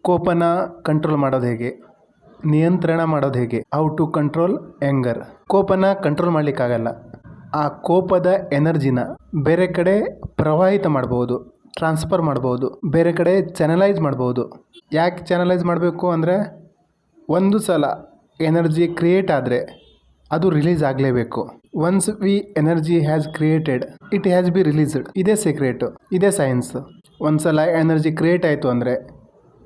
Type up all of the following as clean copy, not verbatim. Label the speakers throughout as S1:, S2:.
S1: ಕೋಪನ control ಮಾಡೋದು ಹೇಗೆ, ನಿಯಂತ್ರಣ ಮಾಡೋದು ಹೇಗೆ, ಹೌ ಟು ಕಂಟ್ರೋಲ್ ಆ್ಯಂಗರ್. ಕೋಪನ ಕಂಟ್ರೋಲ್ ಮಾಡಲಿಕ್ಕಾಗಲ್ಲ. ಆ ಕೋಪದ ಎನರ್ಜಿನ ಬೇರೆ ಕಡೆ ಪ್ರವಾಹಿತ ಮಾಡ್ಬೋದು, ಟ್ರಾನ್ಸ್ಫರ್ ಮಾಡ್ಬೋದು, ಬೇರೆ ಕಡೆ ಚಾನಲೈಸ್ ಮಾಡ್ಬೋದು. ಯಾಕೆ ಚಾನಲೈಸ್ ಮಾಡಬೇಕು ಅಂದರೆ, ಒಂದು ಸಲ ಎನರ್ಜಿ ಕ್ರಿಯೇಟ್ ಆದರೆ ಅದು ರಿಲೀಸ್ ಆಗಲೇಬೇಕು. Once we energy has created it has be released. ಇದೇ ಸೀಕ್ರೆಟು, ಇದೇ ಸೈನ್ಸ್. ಒಂದು ಸಲ ಎನರ್ಜಿ ಕ್ರಿಯೇಟ್ ಆಯಿತು ಅಂದರೆ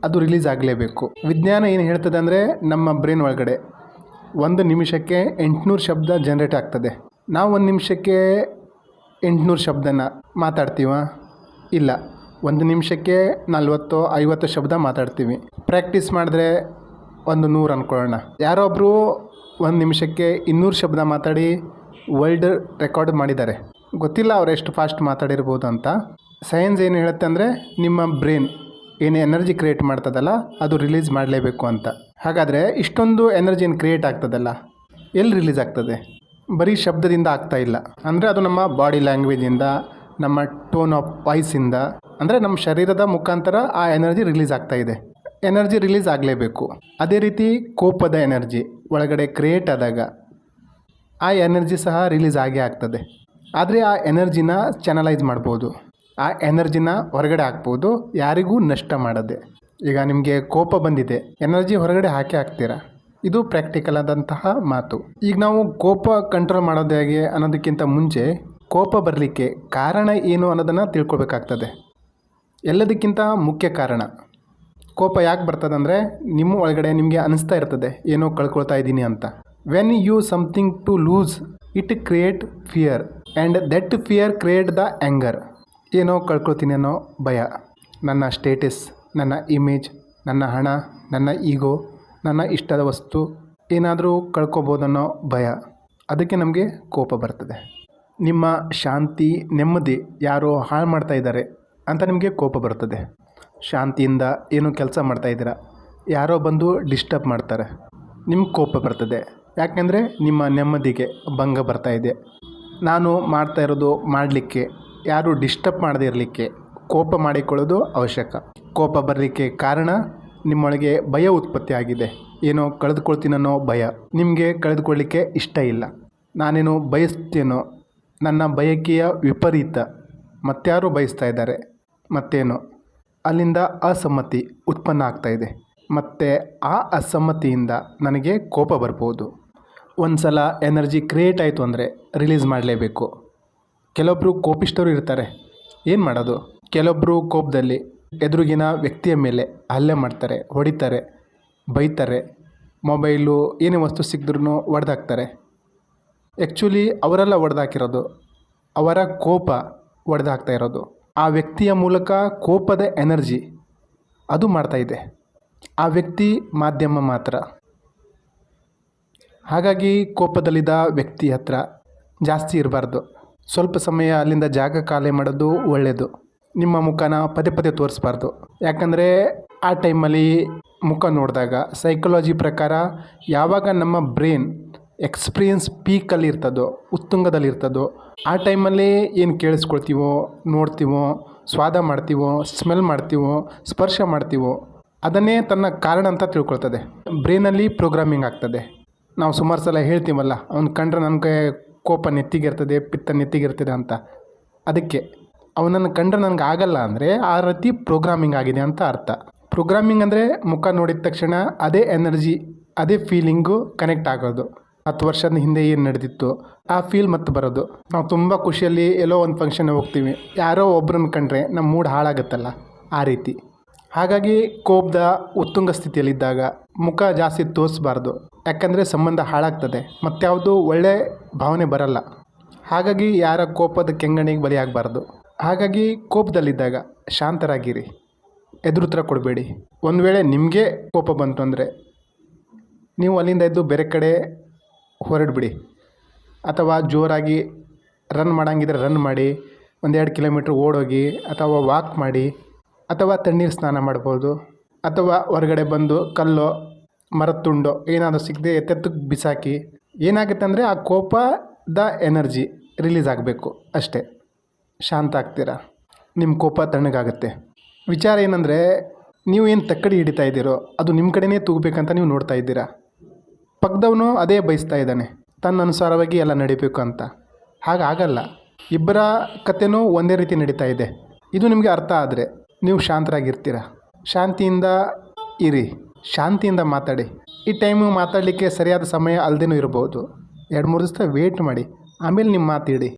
S1: ಅದು ರಿಲೀಸ್ ಆಗಲೇಬೇಕು. ವಿಜ್ಞಾನ ಏನು ಹೇಳ್ತದೆ ಅಂದರೆ, ನಮ್ಮ ಬ್ರೈನ್ ಒಳಗಡೆ 1 ನಿಮಿಷಕ್ಕೆ 800 ಶಬ್ದ ಜನ್ರೇಟ್ ಆಗ್ತದೆ. ನಾವು 1 ನಿಮಿಷಕ್ಕೆ 800 ಶಬ್ದನ ಮಾತಾಡ್ತೀವ? ಇಲ್ಲ. 1 ನಿಮಿಷಕ್ಕೆ 40-50 ಶಬ್ದ ಮಾತಾಡ್ತೀವಿ. ಪ್ರಾಕ್ಟೀಸ್ ಮಾಡಿದ್ರೆ 100 ಅಂದ್ಕೊಳ್ಳೋಣ. ಯಾರೊಬ್ಬರು 1 ನಿಮಿಷಕ್ಕೆ 200 ಶಬ್ದ ಮಾತಾಡಿ ವರ್ಲ್ಡ್ ರೆಕಾರ್ಡ್ ಮಾಡಿದ್ದಾರೆ. ಗೊತ್ತಿಲ್ಲ ಅವ್ರು ಎಷ್ಟು ಫಾಸ್ಟ್ ಮಾತಾಡಿರ್ಬೋದು ಅಂತ. ಸೈನ್ಸ್ ಏನು ಹೇಳುತ್ತೆ ಅಂದರೆ, ನಿಮ್ಮ ಬ್ರೈನ್ ಏನು ಎನರ್ಜಿ ಕ್ರಿಯೇಟ್ ಮಾಡ್ತದಲ್ಲ ಅದು ರಿಲೀಸ್ ಮಾಡಲೇಬೇಕು ಅಂತ. ಹಾಗಾದರೆ ಇಷ್ಟೊಂದು ಎನರ್ಜಿಯನ್ನು ಕ್ರಿಯೇಟ್ ಆಗ್ತದಲ್ಲ, ಎಲ್ಲಿ ರಿಲೀಸ್ ಆಗ್ತದೆ? ಬರೀ ಶಬ್ದದಿಂದ ಆಗ್ತಾ ಇಲ್ಲ. ಅಂದರೆ ಅದು ನಮ್ಮ ಬಾಡಿ ಲ್ಯಾಂಗ್ವೇಜಿಂದ, ನಮ್ಮ ಟೋನ್ ಆಫ್ ವಾಯ್ಸಿಂದ, ಅಂದರೆ ನಮ್ಮ ಶರೀರದ ಮುಖಾಂತರ ಆ ಎನರ್ಜಿ ರಿಲೀಸ್ ಆಗ್ತಾ ಇದೆ. ಎನರ್ಜಿ ರಿಲೀಸ್ ಆಗಲೇಬೇಕು. ಅದೇ ರೀತಿ ಕೋಪದ ಎನರ್ಜಿ ಒಳಗಡೆ ಕ್ರಿಯೇಟ್ ಆದಾಗ ಆ ಎನರ್ಜಿ ಸಹ ರಿಲೀಸ್ ಆಗೇ ಆಗ್ತದೆ. ಆದರೆ ಆ ಎನರ್ಜಿನ ಚಾನಲೈಸ್ ಮಾಡ್ಬೋದು, ಆ ಎನರ್ಜಿನ ಹೊರಗಡೆ ಹಾಕ್ಬೋದು, ಯಾರಿಗೂ ನಷ್ಟ ಮಾಡದೆ. ಈಗ ನಿಮಗೆ ಕೋಪ ಬಂದಿದೆ, ಎನರ್ಜಿ ಹೊರಗಡೆ ಹಾಕ್ತೀರಾ. ಇದು ಪ್ರಾಕ್ಟಿಕಲ್ ಆದಂತಹ ಮಾತು. ಈಗ ನಾವು ಕೋಪ ಕಂಟ್ರೋಲ್ ಮಾಡೋದು ಹೇಗೆ ಅನ್ನೋದಕ್ಕಿಂತ ಮುಂಚೆ ಕೋಪ ಬರಲಿಕ್ಕೆ ಕಾರಣ ಏನು ಅನ್ನೋದನ್ನು ತಿಳ್ಕೊಬೇಕಾಗ್ತದೆ. ಎಲ್ಲದಕ್ಕಿಂತ ಮುಖ್ಯ ಕಾರಣ ಕೋಪ ಯಾಕೆ ಬರ್ತದಂದರೆ, ನಿಮ್ಮ ಒಳಗಡೆ ನಿಮಗೆ ಅನಿಸ್ತಾ ಇರ್ತದೆ ಏನೋ ಕಳ್ಕೊಳ್ತಾ ಇದ್ದೀನಿ ಅಂತ. When you something to lose it create fear and that fear create the anger. ಏನೋ ಕಳ್ಕೊಳ್ತೀನಿ ಅನ್ನೋ ಭಯ, ನನ್ನ ಸ್ಟೇಟಸ್, ನನ್ನ ಇಮೇಜ್, ನನ್ನ ಹಣ, ನನ್ನ ಈಗೋ, ನನ್ನ ಇಷ್ಟದ ವಸ್ತು ಏನಾದರೂ ಕಳ್ಕೊಬೋದನ್ನೋ ಭಯ, ಅದಕ್ಕೆ ನಮಗೆ ಕೋಪ ಬರ್ತದೆ. ನಿಮ್ಮ ಶಾಂತಿ, ನೆಮ್ಮದಿ ಯಾರೋ ಹಾಳು ಮಾಡ್ತಾ ಇದ್ದಾರೆ ಅಂತ ನಿಮಗೆ ಕೋಪ ಬರ್ತದೆ. ಶಾಂತಿಯಿಂದ ಏನು ಕೆಲಸ ಮಾಡ್ತಾಯಿದ್ದೀರಾ, ಯಾರೋ ಬಂದು ಡಿಸ್ಟರ್ಬ್ ಮಾಡ್ತಾರೆ, ನಿಮ್ಗೆ ಕೋಪ ಬರ್ತದೆ. ಯಾಕೆಂದರೆ ನಿಮ್ಮ ನೆಮ್ಮದಿಗೆ ಭಂಗ ಬರ್ತಾಯಿದೆ. ನಾನು ಮಾಡ್ತಾ ಇರೋದು ಮಾಡಲಿಕ್ಕೆ, ಯಾರು ಡಿಸ್ಟರ್ಬ್ ಮಾಡದೇ ಇರಲಿಕ್ಕೆ ಕೋಪ ಮಾಡಿಕೊಳ್ಳೋದು ಅವಶ್ಯಕ. ಕೋಪ ಬರಲಿಕ್ಕೆ ಕಾರಣ ನಿಮ್ಮೊಳಗೆ ಭಯ ಉತ್ಪತ್ತಿ ಆಗಿದೆ. ಏನೋ ಕಳೆದುಕೊಳ್ತೀನನ್ನೋ ಭಯ, ನಿಮಗೆ ಕಳೆದುಕೊಳ್ಳಿಕ್ಕೆ ಇಷ್ಟ ಇಲ್ಲ. ನಾನೇನೋ ಬಯಸ್ತೇನೋ, ನನ್ನ ಬಯಕೆಯ ವಿಪರೀತ ಮತ್ತಾರೋ ಬಯಸ್ತಾ ಇದ್ದಾರೆ, ಮತ್ತೇನೋ ಅಲ್ಲಿಂದ ಅಸಮ್ಮತಿ ಉತ್ಪನ್ನ ಆಗ್ತಾಯಿದೆ. ಮತ್ತು ಆ ಅಸಮ್ಮತಿಯಿಂದ ನನಗೆ ಕೋಪ ಬರ್ಬೋದು. ಒಂದು ಸಲ ಎನರ್ಜಿ ಕ್ರಿಯೇಟ್ ಆಯಿತು ಅಂದರೆ ರಿಲೀಸ್ ಮಾಡಲೇಬೇಕು. ಕೆಲವೊಬ್ಬರು ಕೋಪಿಷ್ಟರು ಇರ್ತಾರೆ, ಏನು ಮಾಡೋದು? ಕೆಲವೊಬ್ಬರು ಕೋಪದಲ್ಲಿ ಎದುರಿಗಿನ ವ್ಯಕ್ತಿಯ ಮೇಲೆ ಹಲ್ಲೆ ಮಾಡ್ತಾರೆ, ಹೊಡಿತಾರೆ, ಬೈತಾರೆ, ಮೊಬೈಲು ಏನೇ ವಸ್ತು ಸಿಕ್ಕಿದ್ರೂ ಒಡೆದಾಕ್ತಾರೆ. ಆ್ಯಕ್ಚುಲಿ ಅವರೆಲ್ಲ ಒಡೆದಾಕಿರೋದು, ಅವರ ಕೋಪ ಒಡೆದಾಕ್ತಾ ಇರೋದು. ಆ ವ್ಯಕ್ತಿಯ ಮೂಲಕ ಕೋಪದ ಎನರ್ಜಿ ಅದು ಮಾಡ್ತಾಯಿದೆ. ಆ ವ್ಯಕ್ತಿ ಮಾಧ್ಯಮ ಮಾತ್ರ. ಹಾಗಾಗಿ ಕೋಪದಲ್ಲಿದ್ದ ವ್ಯಕ್ತಿ ಹತ್ರ ಜಾಸ್ತಿ ಇರಬಾರ್ದು. ಸ್ವಲ್ಪ ಸಮಯ ಅಲ್ಲಿಂದ ಜಾಗ ಖಾಲಿ ಮಾಡೋದು ಒಳ್ಳೆಯದು. ನಿಮ್ಮ ಮುಖನ ಪದೇ ಪದೇ ತೋರಿಸ್ಬಾರ್ದು. ಯಾಕಂದರೆ ಆ ಟೈಮಲ್ಲಿ ಮುಖ ನೋಡಿದಾಗ ಸೈಕಾಲಜಿ ಪ್ರಕಾರ ಯಾವಾಗ ನಮ್ಮ ಬ್ರೈನ್ ಎಕ್ಸ್ಪೀರಿಯನ್ಸ್ ಪೀಕಲ್ಲಿ ಇರ್ತದೋ, ಉತ್ತುಂಗದಲ್ಲಿರ್ತದೋ, ಆ ಟೈಮಲ್ಲಿ ಏನು ಕೇಳಿಸ್ಕೊಳ್ತೀವೋ, ನೋಡ್ತೀವೋ, ಸ್ವಾದ ಮಾಡ್ತೀವೋ, ಸ್ಮೆಲ್ ಮಾಡ್ತೀವೋ, ಸ್ಪರ್ಶ ಮಾಡ್ತೀವೋ, ಅದನ್ನೇ ತನ್ನ ಕಾರಣ ಅಂತ ತಿಳ್ಕೊಳ್ತದೆ. ಬ್ರೈನಲ್ಲಿ ಪ್ರೋಗ್ರಾಮಿಂಗ್ ಆಗ್ತದೆ. ನಾವು ಸುಮಾರು ಸಲ ಹೇಳ್ತೀವಲ್ಲ, ಅವ್ನು ಕಂಡ್ರೆ ನನಗೆ ಕೋಪ ನೆತ್ತಿಗಿರ್ತದೆ, ಪಿತ್ತ ನೆತ್ತಿಗಿರ್ತದೆ ಅಂತ. ಅದಕ್ಕೆ ಅವನನ್ನು ಕಂಡ್ರೆ ನನಗೆ ಆಗಲ್ಲ ಅಂದರೆ ಆ ರೀತಿ ಪ್ರೋಗ್ರಾಮಿಂಗ್ ಆಗಿದೆ ಅಂತ ಅರ್ಥ. ಪ್ರೋಗ್ರಾಮಿಂಗ್ ಅಂದರೆ ಮುಖ ನೋಡಿದ ತಕ್ಷಣ ಅದೇ ಎನರ್ಜಿ, ಅದೇ ಫೀಲಿಂಗು ಕನೆಕ್ಟ್ ಆಗೋದು. 10 ವರ್ಷದ ಹಿಂದೆ ಏನು ನಡೆದಿತ್ತು ಆ ಫೀಲ್ ಮತ್ತೆ ಬರೋದು. ನಾವು ತುಂಬ ಖುಷಿಯಲ್ಲಿ ಎಲ್ಲೋ ಒಂದು ಫಂಕ್ಷನ್ ಹೋಗ್ತೀವಿ, ಯಾರೋ ಒಬ್ಬರನ್ನ ಕಂಡ್ರೆ ನಮ್ಮ ಮೂಡ್ ಹಾಳಾಗುತ್ತಲ್ಲ, ಆ ರೀತಿ. ಹಾಗಾಗಿ ಕೋಪದ ಉತ್ತುಂಗ ಸ್ಥಿತಿಯಲ್ಲಿದ್ದಾಗ ಮುಖ ಜಾಸ್ತಿ ತೋರಿಸ್ಬಾರ್ದು. ಯಾಕಂದರೆ ಸಂಬಂಧ ಹಾಳಾಗ್ತದೆ, ಮತ್ಯಾವುದು ಒಳ್ಳೆ ಭಾವನೆ ಬರಲ್ಲ. ಹಾಗಾಗಿ ಯಾರ ಕೋಪದ ಕೆಂಗಣಿಗೆ ಬಲಿಯಾಗಬಾರ್ದು. ಹಾಗಾಗಿ ಕೋಪದಲ್ಲಿದ್ದಾಗ ಶಾಂತರಾಗಿರಿ, ಎದುರುತ್ತರ ಕೊಡಬೇಡಿ. ಒಂದು ವೇಳೆ ನಿಮಗೆ ಕೋಪ ಬಂತು ಅಂದರೆ ನೀವು ಅಲ್ಲಿಂದ ಎದ್ದು ಬೇರೆ ಕಡೆ ಹೊರಡ್ಬಿಡಿ. ಅಥವಾ ಜೋರಾಗಿ ರನ್ ಮಾಡೋಂಗಿದ್ರೆ ರನ್ ಮಾಡಿ, 1-2 ಕಿಲೋಮೀಟ್ರ್ ಓಡೋಗಿ, ಅಥವಾ ವಾಕ್ ಮಾಡಿ, ಅಥವಾ ತಣ್ಣೀರು ಸ್ನಾನ ಮಾಡ್ಬೋದು. ಅಥವಾ ಹೊರಗಡೆ ಬಂದು ಕಲ್ಲೋ ಮರದ ತುಂಡೋ ಏನಾದರೂ ಸಿಗದೆ ಎತ್ತೆತ್ತಕ್ಕೆ ಬಿಸಾಕಿ. ಏನಾಗುತ್ತೆ ಅಂದರೆ ಆ ಕೋಪದ ಎನರ್ಜಿ ರಿಲೀಸ್ ಆಗಬೇಕು ಅಷ್ಟೇ. ಶಾಂತ ಆಗ್ತೀರಾ, ನಿಮ್ಮ ಕೋಪ ತಣ್ಣಗಾಗುತ್ತೆ. ವಿಚಾರ ಏನಂದರೆ, ನೀವು ಏನು ತಕ್ಕಡಿ ಹಿಡಿತಾ ಇದ್ದೀರೋ ಅದು ನಿಮ್ಮ ಕಡೆನೇ ತೂಗಬೇಕಂತ ನೀವು ನೋಡ್ತಾ ಇದ್ದೀರಾ. ಪಕ್ಕದವನು ಅದೇ ಬಯಸ್ತಾ ಇದ್ದಾನೆ, ತನ್ನ ಅನುಸಾರವಾಗಿ ಎಲ್ಲ ನಡಿಬೇಕು ಅಂತ. ಹಾಗಾಗಲ್ಲ. ಇಬ್ಬರ ಕಥೆನೂ ಒಂದೇ ರೀತಿ ನಡೀತಾ ಇದೆ. ಇದು ನಿಮಗೆ ಅರ್ಥ ಆದರೆ ನೀವು ಶಾಂತರಾಗಿರ್ತೀರ. ಶಾಂತಿಯಿಂದ ಇರಿ, ಶಾಂತಿಯಿಂದ ಮಾತಾಡಿ. ಈ ಟೈಮು ಮಾತಾಡಲಿಕ್ಕೆ ಸರಿಯಾದ ಸಮಯ ಅಲ್ಲದೇನೂ ಇರ್ಬೋದು. 2-3 ದಿವಸ ವೇಟ್ ಮಾಡಿ, ಆಮೇಲೆ ನಿಮ್ಮ ಮಾತಿಡಿ.